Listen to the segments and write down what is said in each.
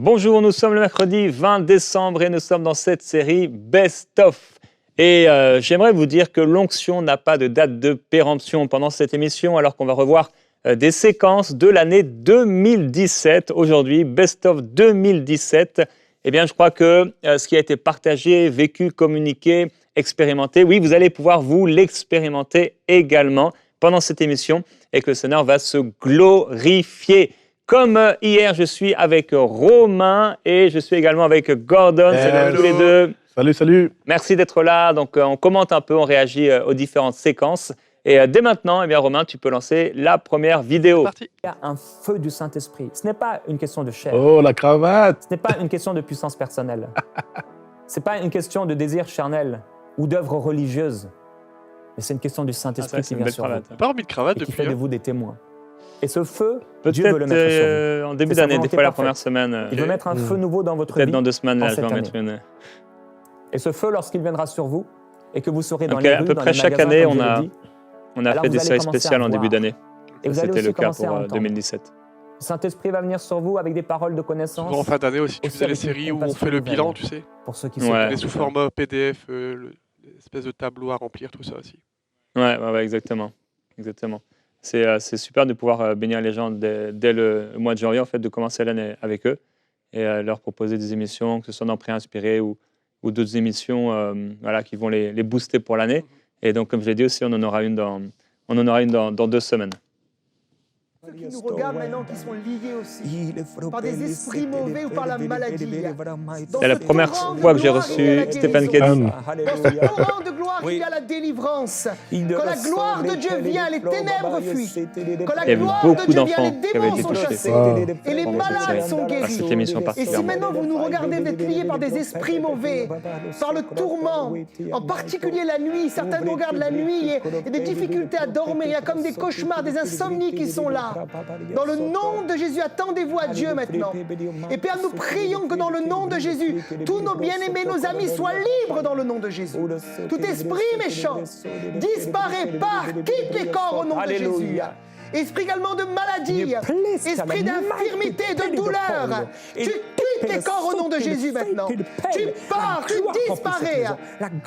Bonjour, nous sommes le mercredi 20 décembre et nous sommes dans cette série Best of. Et j'aimerais vous dire que l'onction n'a pas de date de péremption pendant cette émission, alors qu'on va revoir des séquences de l'année 2017. Aujourd'hui, Best of 2017. Eh bien, je crois que ce qui a été partagé, vécu, communiqué, expérimenté, oui, vous allez pouvoir vous l'expérimenter également pendant cette émission et que le Seigneur va se glorifier. Comme hier, je suis avec Romain et je suis également avec Gordon. Salut tous les deux. Salut, salut. Merci d'être là. Donc, on commente un peu, on réagit aux différentes séquences. Et dès maintenant, eh bien, Romain, tu peux lancer la première vidéo. Il y a un feu du Saint-Esprit. Ce n'est pas une question de chair. Oh, la cravate. Ce n'est pas une question de puissance personnelle. Ce n'est pas une question de désir charnel ou d'œuvre religieuse. Mais c'est une question du Saint-Esprit qui vient sur vous. Pas remis de cravate Et qui depuis. fait de vous des témoins. Et ce feu, Dieu veut le mettre sur Peut-être vous. en début C'est sa d'année, des volonté fois la parfaite. première semaine. Il veut mettre un feu nouveau dans votre Peut-être vie. dans 2 semaines, là, en je vais en cette mettre une. Et ce feu, lorsqu'il viendra sur vous, et que vous serez dans Donc, les à rues, peu dans près les chaque magasins, année, comme on Dieu le a, dit, on a alors fait vous des allez séries commencer à spéciales en voir. début d'année. Et vous allez C'était aussi le cas commencer à pour entendre. 2017. Le Saint-Esprit va venir sur vous avec des paroles de connaissance. Souvent en fin d'année aussi, tu Aussi faisais les avec une séries où on compassion fait le nouvelle. bilan, tu sais. Pour ceux qui Ouais. s'écoutent. Les sous format PDF, l'espèce de tableau à remplir, tout ça aussi. Ouais, exactement. C'est super de pouvoir bénir les gens dès le mois de janvier, en fait, de commencer l'année avec eux et leur proposer des émissions, que ce soit dans Préinspiré ou d'autres émissions voilà, qui vont les booster pour l'année. Et donc, comme je l'ai dit aussi, on en aura une dans 2 semaines. Ceux qui nous regardent maintenant, qui sont liés aussi par des esprits mauvais ou par la maladie. Dans C'est la ce première torrent de fois que j'ai gloire, il y a la reçu Stéphane guérison. Keddy. Dans ce torrent de gloire, il y a la délivrance. Quand la gloire de Dieu vient, les ténèbres fuient. Quand la Il y a eu gloire de beaucoup Dieu vient, d'enfants les qui avaient démons été sont touchés. chassés. Wow. Et les Pendant cette malades série. sont Par guéris. cette émission Et si particulièrement. maintenant vous nous regardez, vous êtes liés par des esprits mauvais, par le tourment, en particulier la nuit, certains nous regardent la nuit et des difficultés à dormir, il y a comme des cauchemars, des insomnies qui sont là. Dans le nom de Jésus, attendez-vous à Dieu maintenant. Et Père, nous prions que dans le nom de Jésus, tous nos bien-aimés, nos amis soient libres dans le nom de Jésus. Tout esprit méchant disparaît, part, quitte les corps au nom de Jésus. Esprit également de maladie, esprit d'infirmité, de douleur, tu quittes les corps au nom de Jésus maintenant. Tu pars, tu disparais.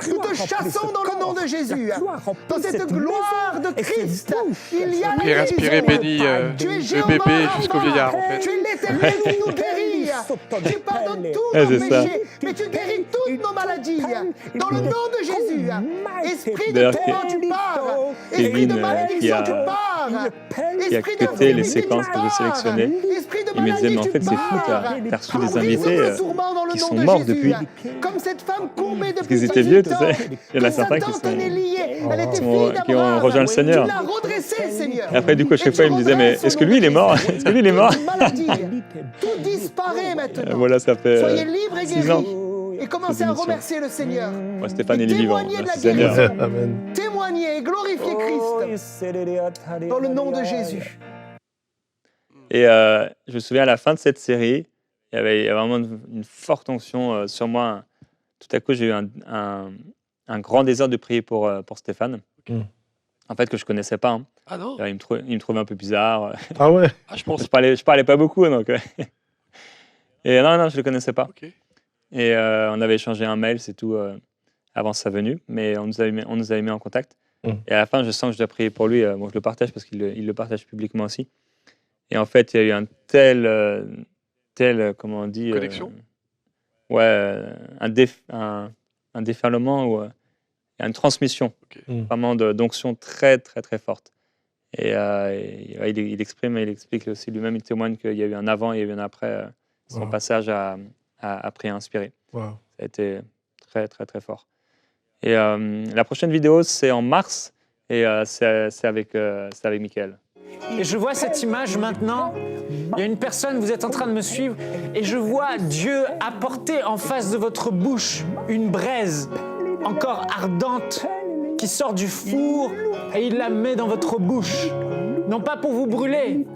Nous te chassons dans le nom de Jésus. Dans cette gloire de Christ, il y a Prière inspirée, guérison. bénie Tu es le Jéhovah bébé Rapha. jusqu'au vieillard, en fait. Tu es l'Éternel qui nous guérit. Tu pardonnes tous Ouais, nos c'est ça. péchés, mais tu guéris toutes nos maladies. Dans le nom de Jésus. Esprit de D'ailleurs, tourment, tu pars. Esprit Kevin, de qui malédiction, a- tu pars. qui a cuté les séquences que j'ai sélectionnées. Il me disait, mais en fait, c'est fou, t'as reçu des invités qui sont morts depuis. Comme cette femme courbée depuis Qu'ils étaient vieux, tu sais. Il y en a certains qui ont rejoint le Seigneur. Tu l'as redressé, Seigneur. Et après, du coup, à chaque fois, il me disait, mais est-ce que lui, il est mort? Est-ce que lui, il est mort? Maladie. Tout disparaît maintenant. Voilà, ça fait Soyez libres et 6 ans. guéris. Et commencez à remercier le Seigneur. Moi, Stéphane, Et il est vivant. témoignez de la Merci, Seigneur. guérison. Amen. Témoignez et glorifiez Christ dans le nom de Jésus. Et je me souviens, à la fin de cette série, il y avait vraiment une forte onction sur moi. Tout à coup, j'ai eu un grand désir de prier pour Stéphane. Mm. En fait, que je ne connaissais pas. Hein. Ah non. Il me trouvait un peu bizarre. Ah ouais. Ah, je pense. Je parlais pas beaucoup. Donc, et non, je ne le connaissais pas. Ok. Et on avait échangé un mail, c'est tout, avant sa venue. Mais on nous avait mis en contact. Mm. Et à la fin, je sens que je dois prier pour lui. Bon, je le partage parce qu'il le partage publiquement aussi. Et en fait, il y a eu un tel comment on dit Connexion. un déferlement ou une transmission Ok. vraiment d'onction très, très, très forte. Et il explique aussi lui-même, il témoigne qu'il y a eu un avant et il y a eu un après son Wow. passage à prier inspiré. Wow. Ça a été très, très, très fort. Et la prochaine vidéo, c'est en mars et c'est avec Michael. Et je vois cette image maintenant. Il y a une personne, vous êtes en train de me suivre, et je vois Dieu apporter en face de votre bouche une braise encore ardente qui sort du four et il la met dans votre bouche. non pas pour vous brûler,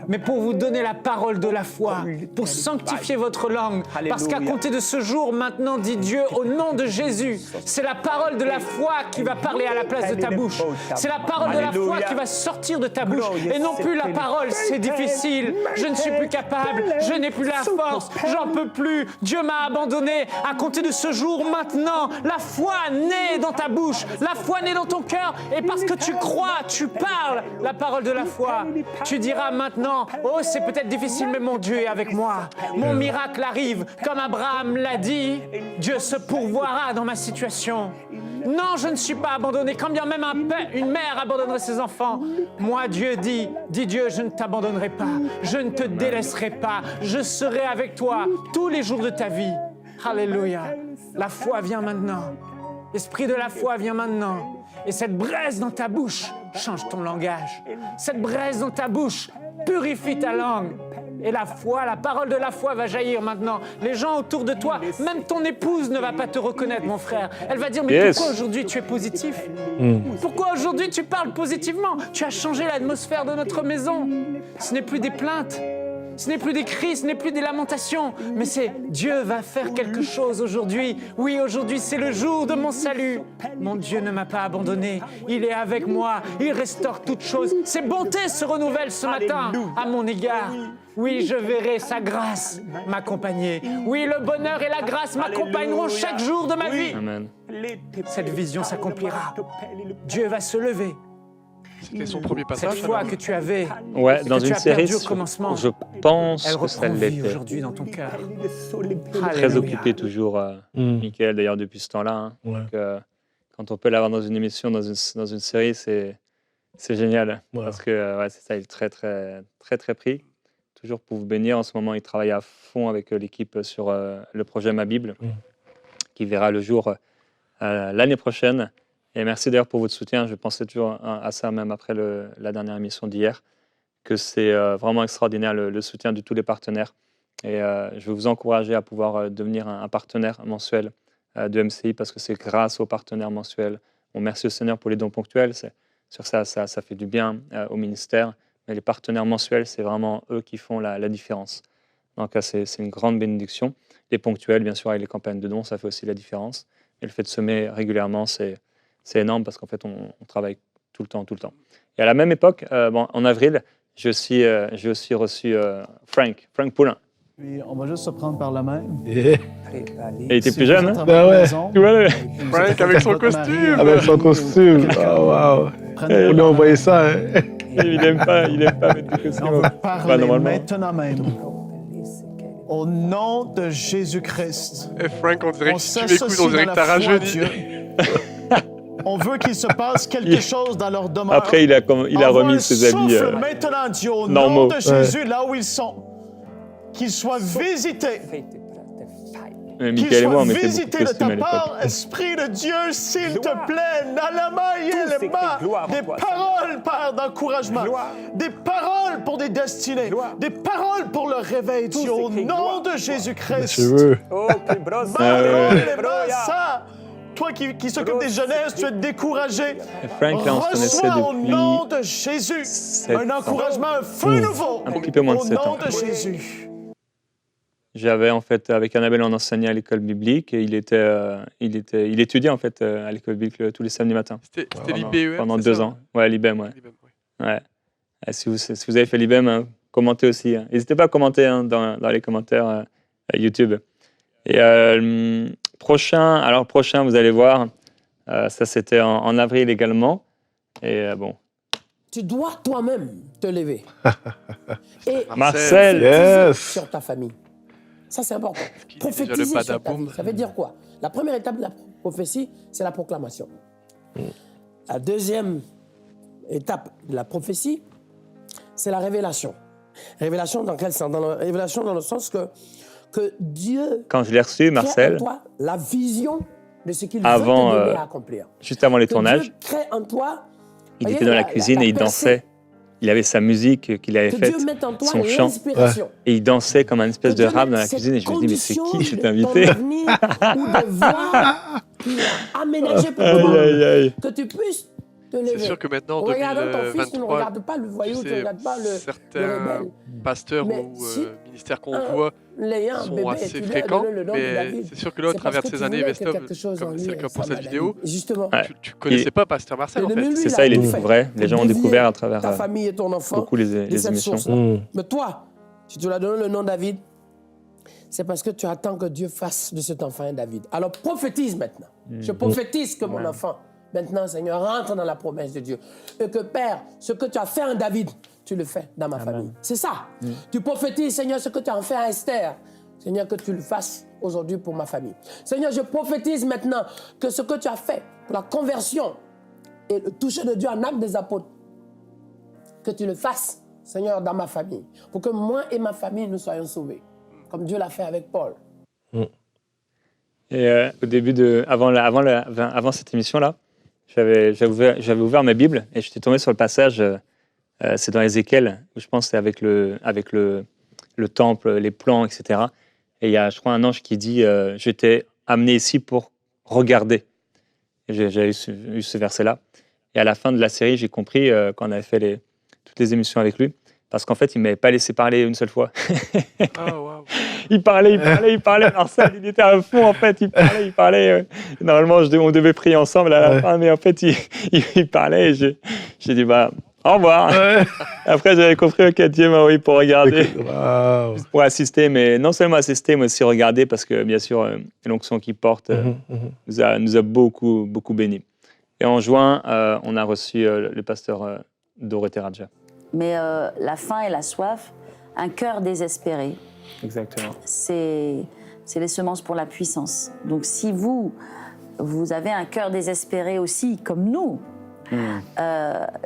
mais pour vous donner la parole de la foi, pour sanctifier votre langue. Parce qu'à compter de ce jour, maintenant, dit Dieu, au nom de Jésus, c'est la parole de la foi qui va parler à la place de ta bouche. C'est la parole de la foi qui va sortir de ta bouche. Et non plus la parole, c'est difficile, je ne suis plus capable, je n'ai plus la force, j'en peux plus, Dieu m'a abandonné. À compter de ce jour, maintenant, la foi naît dans ta bouche, la foi naît dans ton cœur. Et parce que tu crois, tu parles la parole de la foi. Tu diras maintenant, oh, c'est peut-être difficile, mais mon Dieu est avec moi. Mon miracle arrive. Comme Abraham l'a dit, Dieu se pourvoira dans ma situation. Non, je ne suis pas abandonné. Quand bien même une mère abandonnerait ses enfants, moi, Dieu dit Dieu, je ne t'abandonnerai pas. Je ne te délaisserai pas. Je serai avec toi tous les jours de ta vie. Alléluia. La foi vient maintenant. L'esprit de la foi vient maintenant. Et cette braise dans ta bouche change ton langage. Cette braise dans ta bouche purifie ta langue. Et la foi, la parole de la foi va jaillir maintenant. Les gens autour de toi, même ton épouse ne va pas te reconnaître, mon frère. Elle va dire, mais pourquoi aujourd'hui tu es positif? Pourquoi aujourd'hui tu parles positivement? Tu as changé l'atmosphère de notre maison. Ce n'est plus des plaintes. Ce n'est plus des cris, ce n'est plus des lamentations, mais c'est Dieu va faire quelque chose aujourd'hui. Oui, aujourd'hui, c'est le jour de mon salut. Mon Dieu ne m'a pas abandonné. Il est avec moi. Il restaure toutes choses. Ses bontés se renouvellent ce matin à mon égard. Oui, je verrai sa grâce m'accompagner. Oui, le bonheur et la grâce m'accompagneront chaque jour de ma vie. Amen. Cette vision s'accomplira. Dieu va se lever. C'était son premier passage. Cette foi que tu avais, Ouais, dans que tu une as série, perdu au commencement, je pense elle que ça reprend vie l'était. aujourd'hui dans ton cœur. Très Alléluia. occupé toujours, Michael, d'ailleurs, depuis ce temps-là. Hein. Ouais. Donc, quand on peut l'avoir dans une émission, dans une série, c'est génial. Ouais. Parce que ouais, c'est ça, il est très, très, très, très pris. Toujours pour vous bénir. En ce moment, il travaille à fond avec l'équipe sur le projet Ma Bible, qui verra le jour l'année prochaine. Et merci d'ailleurs pour votre soutien. Je pensais toujours à ça, même après la dernière émission d'hier, que c'est vraiment extraordinaire le soutien de tous les partenaires. Et je veux vous encourager à pouvoir devenir un partenaire mensuel de MCI, parce que c'est grâce aux partenaires mensuels. On merci au Seigneur pour les dons ponctuels. Sur ça fait du bien au ministère. Mais les partenaires mensuels, c'est vraiment eux qui font la différence. Donc c'est une grande bénédiction. Les ponctuels, bien sûr, avec les campagnes de dons, ça fait aussi la différence. Et le fait de semer régulièrement, c'est énorme, parce qu'en fait, on travaille tout le temps. Et à la même époque, en avril, j'ai aussi reçu Frank Poulin. Puis on va juste se prendre par la main. Et il était plus jeune, hein? Ben ouais. Tu vois, le- Frank avec son costume. Avec son costume. Oh, wow. On lui a envoyé ça. Hein. il aime pas mettre des costumes. On va Pas parler normalement. maintenant même. Au nom de Jésus-Christ, Eh, Frank, on dirait on que si tu s'associe m'écoutes, on dirait dans que la t'as foi, Dieu. rajeuni. On veut qu'il se passe quelque chose dans leur demeure. Après, il a Envoie remis un ses habits souffle maintenant, Dieu, au normaux. nom de Jésus, là où ils sont. Qu'ils soient visités. Qu'ils Michael et moi, soient on mettait beaucoup de visités de costumes à ta l'époque. part, Esprit de Dieu, s'il te plaît. Des paroles, Père, d'encouragement. Des paroles pour des destinées. Des paroles pour le réveil, Dieu, au nom de Jésus-Christ. Tu veux. Ça. Toi qui s'occupe des jeunesses, tu es découragé. Et Frank, là, on se connaissait Reçois au nom depuis de Jésus 7 un ans. encouragement, un feu nouveau. Un petit peu moins de 7 Au nom ans. de Jésus. J'avais en fait, avec Annabelle, on enseignait à l'école biblique, et il étudiait en fait à l'école biblique tous les samedis matins. C'était Pendant- l'IBEM. Pendant c'est 2 ça, ans. Ouais, l'IBEM, ouais. l'IBEM, ouais. Ouais. Si vous avez fait l'IBEM, hein, commentez aussi. Hein. N'hésitez pas à commenter dans les commentaires YouTube. Et prochain, vous allez voir, ça c'était en avril également. Et bon, Tu dois toi-même te lever et Marcel, Yes. sur ta famille. Ça, c'est important. Déjà le Prophétiser sur ta badaboum. vie. Ça veut dire quoi? La première étape de la prophétie, c'est la proclamation. La deuxième étape de la prophétie, c'est la révélation. Révélation dans quel sens? Révélation dans le sens que Dieu quand je l'ai reçu, crée en Marcel, toi la vision de ce qu'il Avant, veut te donner à accomplir. juste avant les Que tournages, Dieu crée en toi, il voyez, était dans la la cuisine et il percée. dansait. Il avait sa musique qu'il avait que faite, Dieu mette en toi son chant, l'inspiration. et il dansait comme un espèce Que de Dieu rap dans la mette cuisine. Et je me dis, mais c'est cette qui cet condition invité? dans ton avenir ou de voix qu'il a aménagé pour Aïe, toi, aïe, aïe. que tu puisses te lever. C'est sûr que maintenant, en Regardant ton fils, tu ne 2023, regardes pas le voyou, tu ne sais, regardes pas le certains rebelle. pasteurs Mais ou si ministères qu'on un voit l'ayant sont bébé, assez tu lui as fréquents, donné le nom de mais David. c'est sûr que là, à C'est parce travers que ces tu années, voulais que Best-of, quelque chose en comme lui c'est le cas pour ressemble cette à vidéo, David. Justement, Ouais. tu connaissais pas Pasteur Marcel, en fait. l'ennemi, lui, C'est il ça, a il est tout tout fait vrai. Les pour gens ont dévier découvert à travers ta famille et ton enfant beaucoup de les cette émissions. source-là. Mais toi, si tu lui as donné le nom David, c'est parce que tu attends que Dieu fasse de cet enfant un David. Alors prophétise maintenant. Je prophétise que mon enfant, maintenant, Seigneur, rentre dans la promesse de Dieu. Et que Père, ce que tu as fait en David, tu le fais dans ma famille. C'est ça. Tu prophétises, Seigneur, ce que tu as fait à Esther. Seigneur, que tu le fasses aujourd'hui pour ma famille. Seigneur, je prophétise maintenant que ce que tu as fait pour la conversion et le toucher de Dieu en acte des apôtres, que tu le fasses, Seigneur, dans ma famille, pour que moi et ma famille, nous soyons sauvés, comme Dieu l'a fait avec Paul. Et au début avant cette émission-là, j'avais ouvert ma Bible et j'étais tombé sur le passage, c'est dans Ézéchiel, où je pense que c'est avec le temple, les plans, etc. Et il y a, je crois, un ange qui dit je t'ai amené ici pour regarder. Et j'avais eu ce verset-là. Et à la fin de la série, j'ai compris, quand on avait fait toutes les émissions avec lui, parce qu'en fait, il ne m'avait pas laissé parler une seule fois. Ah, waouh. Il parlait. Marcel, il était à fond, en fait. Il parlait. Normalement, on devait prier ensemble à la fin, mais en fait, il parlait. Et j'ai dit, au revoir. Ouais. Après, j'avais compris, ok, Dieu m'a envoyé pour regarder, Waouh. juste pour assister, mais non seulement assister, mais aussi regarder, parce que, bien sûr, l'onction qu'il porte nous a beaucoup, beaucoup bénis. Et en juin, on a reçu le pasteur Dorothée Radja. Mais la faim et la soif, un cœur désespéré, Exactement. c'est les semences pour la puissance. Donc si vous avez un cœur désespéré aussi, comme nous,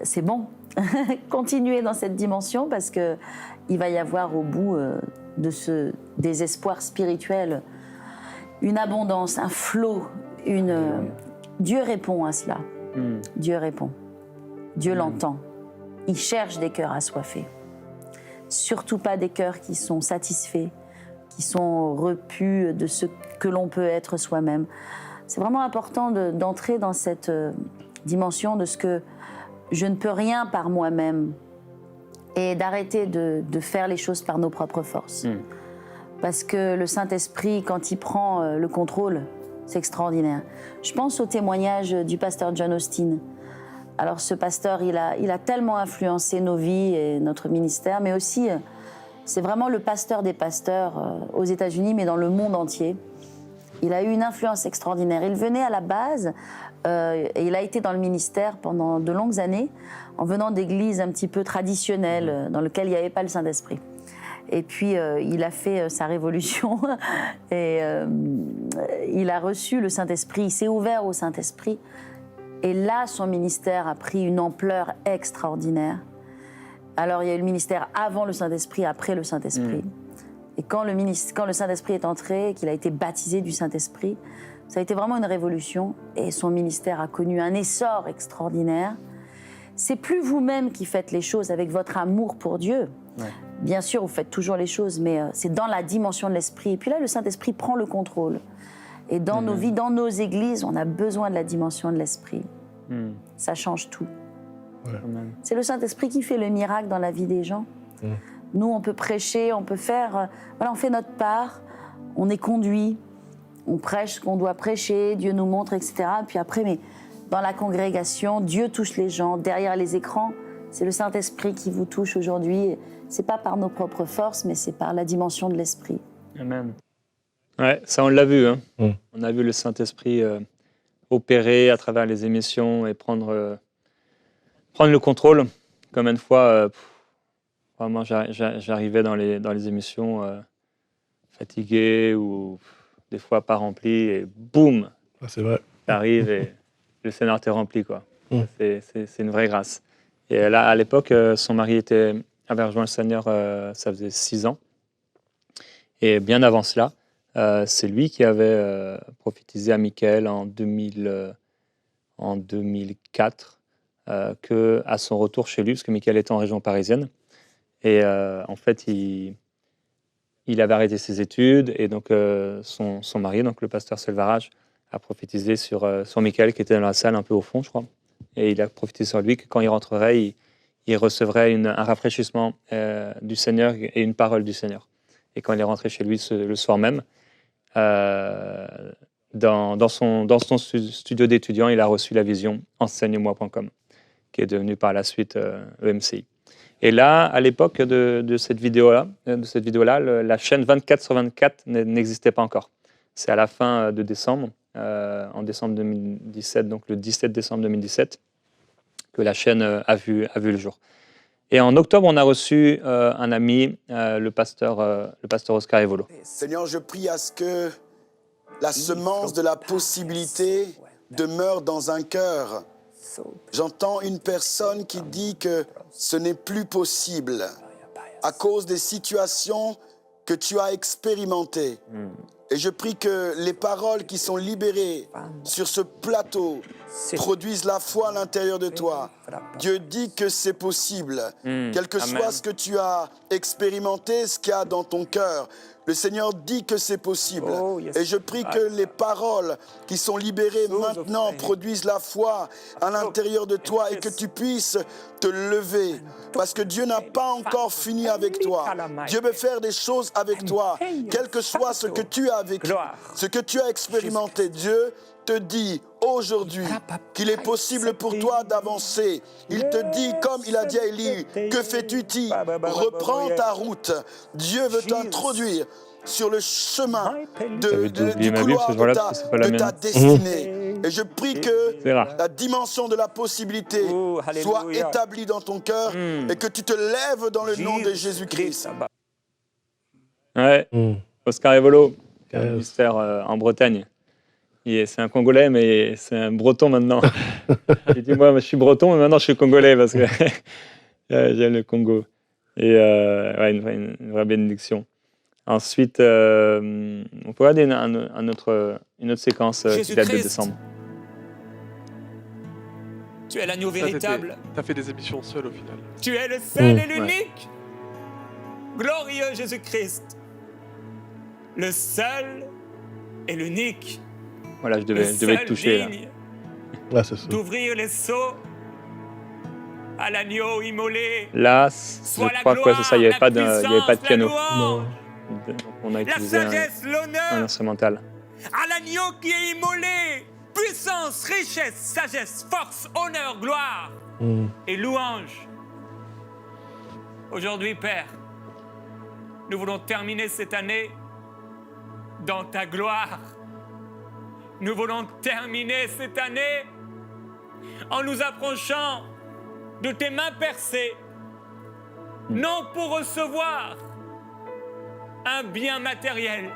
c'est bon. Continuez dans cette dimension parce qu'il va y avoir au bout de ce désespoir spirituel une abondance, un flot, Dieu répond à cela. Dieu répond. Dieu l'entend. Il cherche des cœurs assoiffés. Surtout pas des cœurs qui sont satisfaits, qui sont repus de ce que l'on peut être soi-même. C'est vraiment important d'entrer dans cette dimension de ce que je ne peux rien par moi-même et d'arrêter de faire les choses par nos propres forces. Parce que le Saint-Esprit, quand il prend le contrôle, c'est extraordinaire. Je pense au témoignage du pasteur John Austin. Alors ce pasteur, il a tellement influencé nos vies et notre ministère, mais aussi, c'est vraiment le pasteur des pasteurs aux États-Unis, mais dans le monde entier. Il a eu une influence extraordinaire. Il venait à la base, et il a été dans le ministère pendant de longues années, en venant d'églises un petit peu traditionnelles, dans lesquelles il n'y avait pas le Saint-Esprit. Et puis, il a fait sa révolution, et il a reçu le Saint-Esprit, il s'est ouvert au Saint-Esprit. Et là, son ministère a pris une ampleur extraordinaire. Alors, il y a eu le ministère avant le Saint-Esprit, après le Saint-Esprit. Et quand le Saint-Esprit est entré, et qu'il a été baptisé du Saint-Esprit, ça a été vraiment une révolution. Et son ministère a connu un essor extraordinaire. C'est plus vous-même qui faites les choses avec votre amour pour Dieu. Ouais. Bien sûr, vous faites toujours les choses, mais c'est dans la dimension de l'Esprit. Et puis là, le Saint-Esprit prend le contrôle. Et dans nos vies, dans nos églises, on a besoin de la dimension de l'Esprit. Ça change tout. Ouais. C'est le Saint-Esprit qui fait le miracle dans la vie des gens. Nous, on peut prêcher, on peut faire... voilà, on fait notre part, on est conduit, on prêche ce qu'on doit prêcher, Dieu nous montre, etc. Puis après, mais dans la congrégation, Dieu touche les gens. Derrière les écrans, c'est le Saint-Esprit qui vous touche aujourd'hui. C'est pas par nos propres forces, mais c'est par la dimension de l'Esprit. Amen. Ouais, ça on l'a vu. Hein. On a vu le Saint-Esprit opérer à travers les émissions et prendre le contrôle. Comme une fois, vraiment, j'arrivais dans les émissions fatigué ou des fois pas rempli et boum, c'est vrai. T'arrives et le Seigneur te remplit, quoi. C'est une vraie grâce. Et là, à l'époque, son mari avait rejoint le Seigneur, ça faisait 6 ans. Et bien avant cela, c'est lui qui avait prophétisé à Michael en 2004 qu'à son retour chez lui, parce que Michael était en région parisienne, et en fait, il avait arrêté ses études, et donc son mari, donc le pasteur Selvaraj, a prophétisé sur Michael, qui était dans la salle un peu au fond, je crois, Et il a profité sur lui que quand il rentrerait, il recevrait un rafraîchissement du Seigneur et une parole du Seigneur. Et quand il est rentré chez lui le soir même, dans son studio d'étudiant, il a reçu la vision enseigne-moi.com, qui est devenue par la suite EMCI. Et là, à l'époque de cette vidéo-là, la chaîne 24/24 n'existait pas encore. C'est à la fin de décembre, en décembre 2017, donc le 17 décembre 2017, que la chaîne a vu le jour. Et en octobre, on a reçu un ami, le pasteur Oscar Evolo. Seigneur, je prie à ce que la semence de la possibilité demeure dans un cœur. J'entends une personne qui dit que ce n'est plus possible à cause des situations que tu as expérimentées. Et je prie que les paroles qui sont libérées sur ce plateau produisent la foi à l'intérieur de toi. Dieu dit que c'est possible. Quel que soit ce que tu as expérimenté, ce qu'il y a dans ton cœur, le Seigneur dit que c'est possible. Et je prie que les paroles qui sont libérées maintenant produisent la foi à l'intérieur de toi et que tu puisses te lever. Parce que Dieu n'a pas encore fini avec toi. Dieu veut faire des choses avec toi. Quel que soit ce que tu as vécu, ce que tu as expérimenté, Dieu te dit aujourd'hui qu'il est possible pour toi d'avancer. Il te dit, comme il a dit à Élie, que fais-tu ici? Reprends ta route. Dieu veut t'introduire sur le chemin du couloir de ta destinée. Et je prie que la dimension de la possibilité soit établie dans ton cœur et que tu te lèves dans le nom de Jésus-Christ. Ouais, Oscar Evolo, qui a un ministère en Bretagne. C'est un Congolais, mais c'est un Breton maintenant. J'ai dit, moi, je suis Breton, mais maintenant je suis Congolais parce que j'aime le Congo. Et une vraie bénédiction. Ensuite, on peut regarder une autre séquence qui date de décembre. Tu es l'agneau véritable. Tu as fait des émissions seul au final. Tu es le seul et l'unique. Glorieux Jésus-Christ. Le seul et l'unique. Voilà, je devais te toucher là. Là, c'est ça. D'ouvrir les seaux à l'agneau immolé. Là, je crois que c'est ça, il n'y avait pas de piano. Non. Donc on a utilisé un instrumental. À l'agneau qui est immolé, puissance, richesse, sagesse, force, honneur, gloire et louange. Aujourd'hui, Père, nous voulons terminer cette année dans ta gloire. Nous voulons terminer cette année en nous approchant de tes mains percées, non pour recevoir un bien matériel,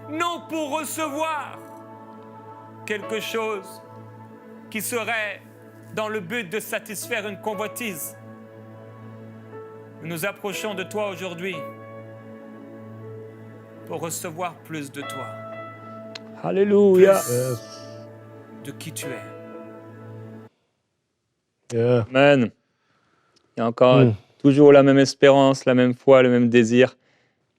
non pour recevoir quelque chose qui serait dans le but de satisfaire une convoitise. Nous nous approchons de toi aujourd'hui pour recevoir plus de toi. Alléluia. De qui tu es. Amen. Il y a encore toujours la même espérance, la même foi, le même désir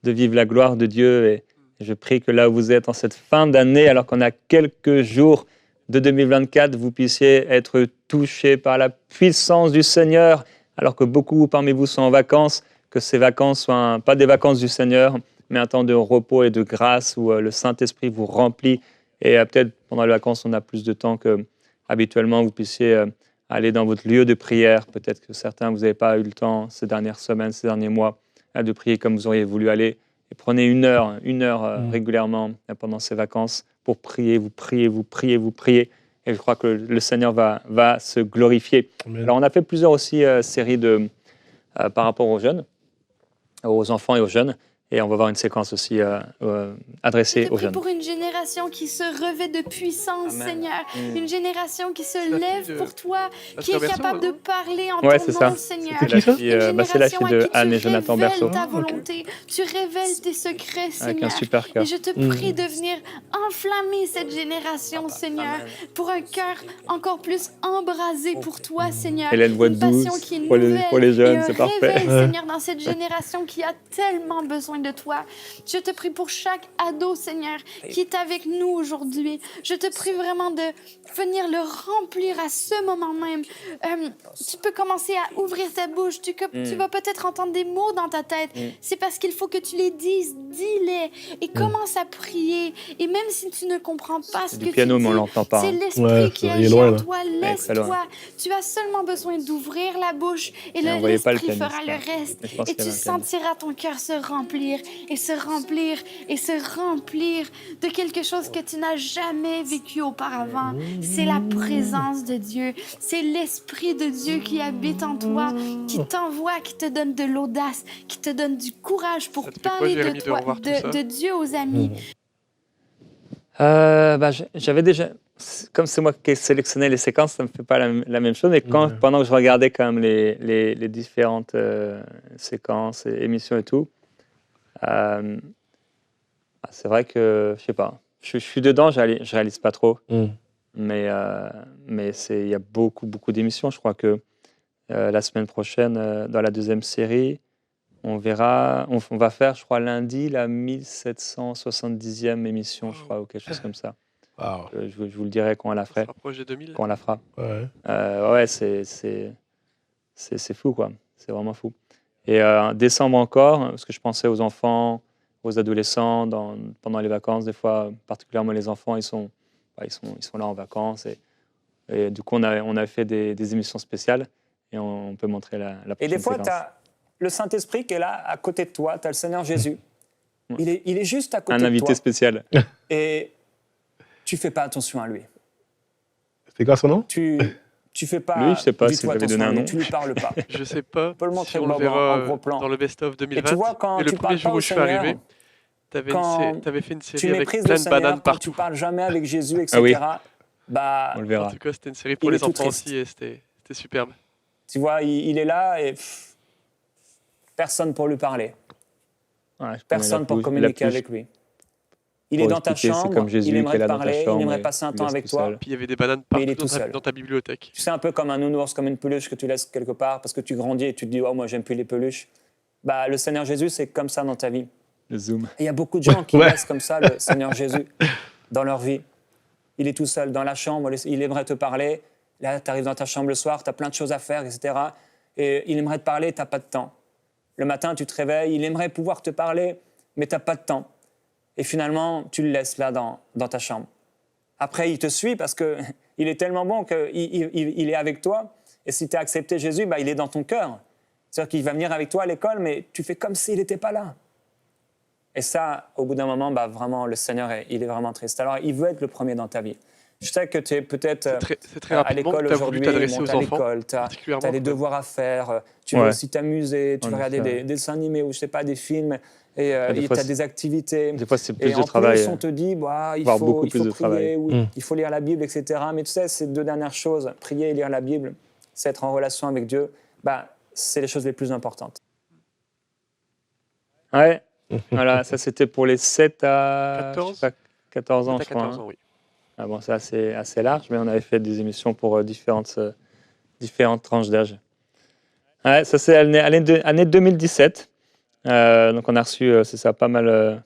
de vivre la gloire de Dieu. Et je prie que là où vous êtes en cette fin d'année, alors qu'on a quelques jours de 2024, vous puissiez être touchés par la puissance du Seigneur, alors que beaucoup parmi vous sont en vacances, que ces vacances soient pas des vacances du Seigneur, mais un temps de repos et de grâce où le Saint-Esprit vous remplit. Et peut-être pendant les vacances, on a plus de temps qu'habituellement. Vous puissiez aller dans votre lieu de prière. Peut-être que certains, vous n'avez pas eu le temps ces dernières semaines, ces derniers mois, de prier comme vous auriez voulu aller. Et prenez une heure régulièrement pendant ces vacances pour prier, vous priez. Et je crois que le Seigneur va se glorifier. Amen. Alors, on a fait plusieurs aussi séries par rapport aux jeunes, aux enfants et aux jeunes. Et on va voir une séquence aussi adressée aux jeunes. Pour une génération qui se revêt de puissance, Amen. Seigneur. Une génération qui se lève pour toi, qui est capable de parler en ton nom, Seigneur. C'est la fille de Anne et Jonathan Berceau. Ta volonté, tu révèles tes secrets, Seigneur. Avec un super cœur. Et je te prie de venir enflammer cette génération, Seigneur, pour un cœur encore plus embrasé pour toi, Seigneur. Hélène voix douce pour les jeunes, c'est parfait. Seigneur, dans cette génération qui a tellement besoin de toi. Je te prie pour chaque ado, Seigneur, qui est avec nous aujourd'hui. Je te prie vraiment de venir le remplir à ce moment même. Tu peux commencer à ouvrir ta bouche. Tu vas peut-être entendre des mots dans ta tête. C'est parce qu'il faut que tu les dises. Dis-les et commence à prier. Et même si tu ne comprends pas ce que piano, tu mais on dis, l'entend pas, c'est l'esprit qui agit en toi. Laisse-toi. Tu as seulement besoin d'ouvrir la bouche et l'esprit fera le reste. Et tu sentiras ton cœur se remplir et se remplir et se remplir de quelque chose que tu n'as jamais vécu auparavant. C'est la présence de Dieu. C'est l'Esprit de Dieu qui habite en toi, qui t'envoie, qui te donne de l'audace, qui te donne du courage pour parler de toi, de Dieu aux amis. J'avais déjà, comme c'est moi qui ai sélectionné les séquences, ça ne me fait pas la même chose, mais pendant que je regardais quand même les différentes séquences, et émissions et tout, c'est vrai que, je sais pas, je suis dedans, je réalise pas trop, mais il y a beaucoup d'émissions. Je crois que la semaine prochaine, dans la deuxième série, on va faire, je crois, lundi, la 1770e émission, je crois, ou quelque chose comme ça. Wow. Je vous le dirai quand on la fera. Quand on la fera. Ouais. C'est fou, quoi. C'est vraiment fou. Et en décembre encore, parce que je pensais aux enfants, aux adolescents, pendant les vacances, des fois, particulièrement les enfants, ils sont là en vacances. Et du coup, on a fait des émissions spéciales et on peut montrer la prochaine Et des fois, séquence. tu as le Saint-Esprit qui est là à côté de toi, tu as le Seigneur Jésus. Il est juste à côté de toi. Un invité spécial. Et tu fais pas attention à lui. C'est quoi son nom? Tu fais pas. Lui, je sais pas du si tout vous avez donné attention à un lui, nom. Tu lui parles pas. Je sais pas On peut le montrer si on le en verra gros plan. dans le best-of 2020. Et tu vois, quand mais le tu premier parles jour pas où au je suis Seigneur, arrivé, t'avais fait une tu série avec méprises plein le de Seigneur, bananes quand tu partout. parles jamais avec Jésus, etc. Ah oui. Bah, On le verra. En tout cas, c'était une série pour Il est les tout enfants triste. aussi et c'était superbe. Tu vois, il est là et personne pour lui parler. Ouais, je Personne pour connais communiquer avec lui. Il est Pour dans ta expliquer, c'est chambre, comme Jésus il qui est aimerait là te dans ta parler, il chambre aimerait et passer un tu temps laisses avec tout toi. seul. Puis il y avait des bananes Mais il est partout tout seul. dans ta bibliothèque. Tu sais, un peu comme un nounours, comme une peluche que tu laisses quelque part parce que tu grandis et tu te dis « Oh, moi, j'aime plus les peluches ». Bah, le Seigneur Jésus, c'est comme ça dans ta vie. Le zoom. Et il y a beaucoup de gens qui laissent comme ça le Seigneur Jésus dans leur vie. Il est tout seul dans la chambre, il aimerait te parler. Là, tu arrives dans ta chambre le soir, tu as plein de choses à faire, etc. Et il aimerait te parler, tu n'as pas de temps. Le matin, tu te réveilles, il aimerait pouvoir te parler, mais tu n'as pas de temps. Et finalement, tu le laisses là dans ta chambre. Après, il te suit parce qu'il est tellement bon qu'il est avec toi. Et si tu as accepté Jésus, bah, il est dans ton cœur. C'est-à-dire qu'il va venir avec toi à l'école, mais tu fais comme s'il n'était pas là. Et ça, au bout d'un moment, bah, vraiment, le Seigneur, il est vraiment triste. Alors, il veut être le premier dans ta vie. Je sais que tu es peut-être à l'école aujourd'hui, tu as des devoirs à faire, tu veux aussi t'amuser, tu veux regarder des dessins animés ou je sais pas, des films, et tu as des activités. Des fois, c'est plus et de travail. Et en plus, on te dit, bah, il faut prier, ou il faut lire la Bible, etc. Mais tu sais, ces deux dernières choses, prier et lire la Bible, c'est être en relation avec Dieu, bah, c'est les choses les plus importantes. Ouais, voilà, ça c'était pour les 7 à 14 ans, je crois. 14 ans, oui. Ah bon, c'est assez large, mais on avait fait des émissions pour différentes tranches d'âge. Ouais, ça c'est année 2017. Donc on a reçu, c'est ça, pas mal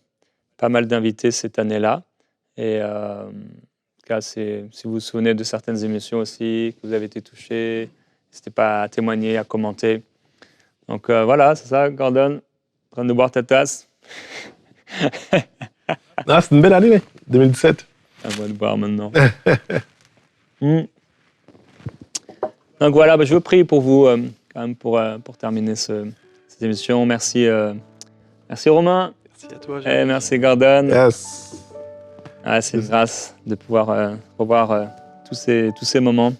d'invités cette année-là. Et là, si vous vous souvenez de certaines émissions aussi, que vous avez été touchés, n'hésitez pas à témoigner, à commenter. Donc voilà, c'est ça, Gordon, en train de boire ta tasse. Ah, c'est une belle année, 2017. À moi de boire maintenant. Donc voilà, je veux prier pour vous, quand même, pour terminer cette émission. Merci Romain. Merci à toi. Merci Gordon. Yes. Ah, c'est une grâce de pouvoir revoir tous ces moments.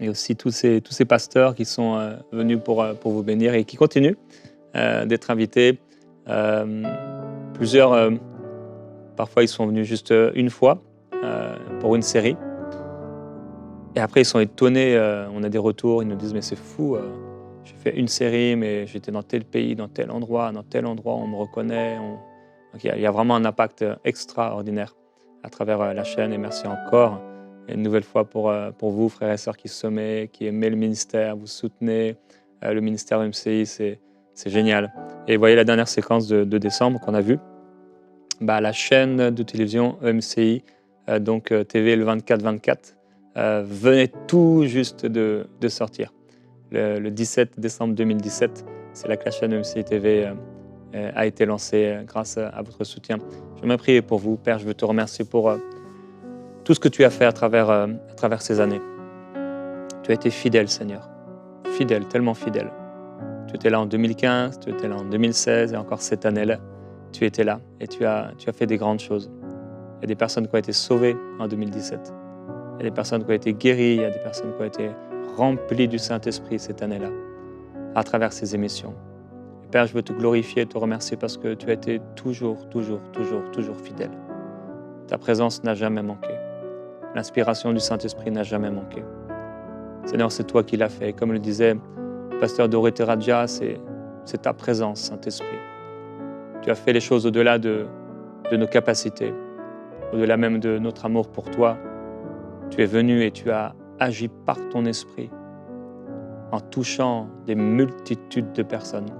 Et aussi tous ces pasteurs qui sont venus pour vous bénir et qui continuent d'être invités. Plusieurs, parfois, ils sont venus juste une fois pour une série. Et après, ils sont étonnés. On a des retours, ils nous disent « Mais c'est fou, j'ai fait une série, mais j'étais dans tel pays, dans tel endroit, on me reconnaît. » Donc, il y a vraiment un impact extraordinaire à travers la chaîne. Et merci encore une nouvelle fois pour vous, frères et sœurs qui sommeillent, qui aimez le ministère, vous soutenez le ministère MCI, c'est génial. Et vous voyez la dernière séquence de décembre qu'on a vue. La chaîne de télévision EMCI, donc TV le 24-24, venait tout juste de sortir. Le 17 décembre 2017, c'est là que la chaîne EMCI TV a été lancée grâce à votre soutien. J'aimerais prier pour vous. Père, je veux te remercier pour tout ce que tu as fait à travers ces années. Tu as été fidèle, Seigneur. Fidèle, tellement fidèle. Tu étais là en 2015, tu étais là en 2016 et encore cette année-là, tu étais là et tu as fait des grandes choses. Il y a des personnes qui ont été sauvées en 2017. Il y a des personnes qui ont été guéries, il y a des personnes qui ont été remplies du Saint-Esprit cette année-là, à travers ces émissions. Et Père, je veux te glorifier et te remercier parce que tu as été toujours fidèle. Ta présence n'a jamais manqué. L'inspiration du Saint-Esprit n'a jamais manqué. Seigneur, c'est toi qui l'as fait. Comme le disait le pasteur Dorothée Radja, c'est ta présence, Saint-Esprit. Tu as fait les choses au-delà de nos capacités, au-delà même de notre amour pour toi. Tu es venu et tu as agi par ton esprit en touchant des multitudes de personnes.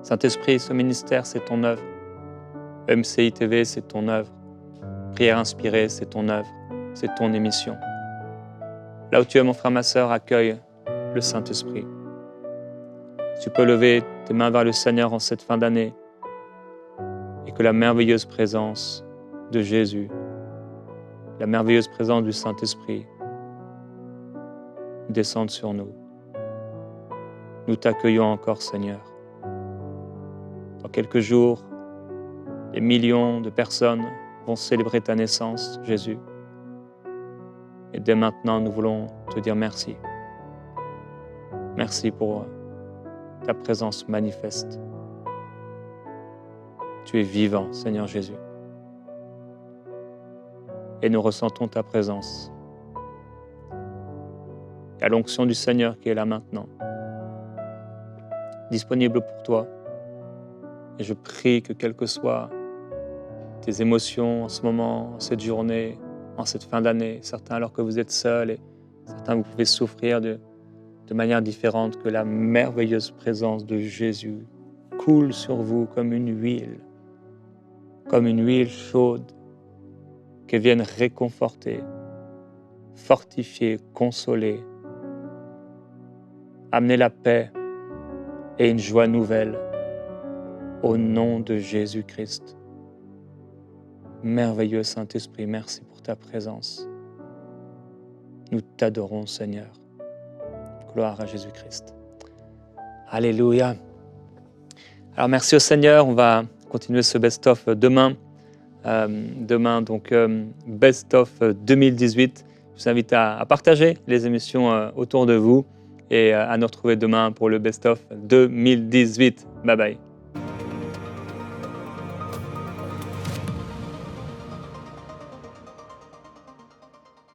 Saint-Esprit, ce ministère, c'est ton œuvre. MCI TV, c'est ton œuvre. Prière inspirée, c'est ton œuvre. C'est ton émission. Là où tu es, mon frère, ma sœur, accueille le Saint-Esprit. Tu peux lever tes mains vers le Seigneur en cette fin d'année et que la merveilleuse présence de Jésus, la merveilleuse présence du Saint-Esprit descende sur nous. Nous t'accueillons encore, Seigneur. Dans quelques jours, des millions de personnes vont célébrer ta naissance, Jésus. Et dès maintenant, nous voulons te dire merci. Merci pour ta présence manifeste. Tu es vivant, Seigneur Jésus. Et nous ressentons ta présence. Il y a l'onction du Seigneur qui est là maintenant, disponible pour toi. Et je prie que quelles que soient tes émotions en ce moment, en cette journée, en cette fin d'année, certains alors que vous êtes seuls et certains vous pouvez souffrir de manière différente, que la merveilleuse présence de Jésus coule sur vous comme une huile chaude, qui vienne réconforter, fortifier, consoler, amener la paix et une joie nouvelle au nom de Jésus-Christ. Merveilleux Saint-Esprit, merci pour ta présence. Nous t'adorons, Seigneur. Gloire à Jésus-Christ. Alléluia. Alors merci au Seigneur. On va continuer ce best-of demain. Demain, donc, best-of 2018. Je vous invite à partager les émissions autour de vous et à nous retrouver demain pour le best-of 2018. Bye bye.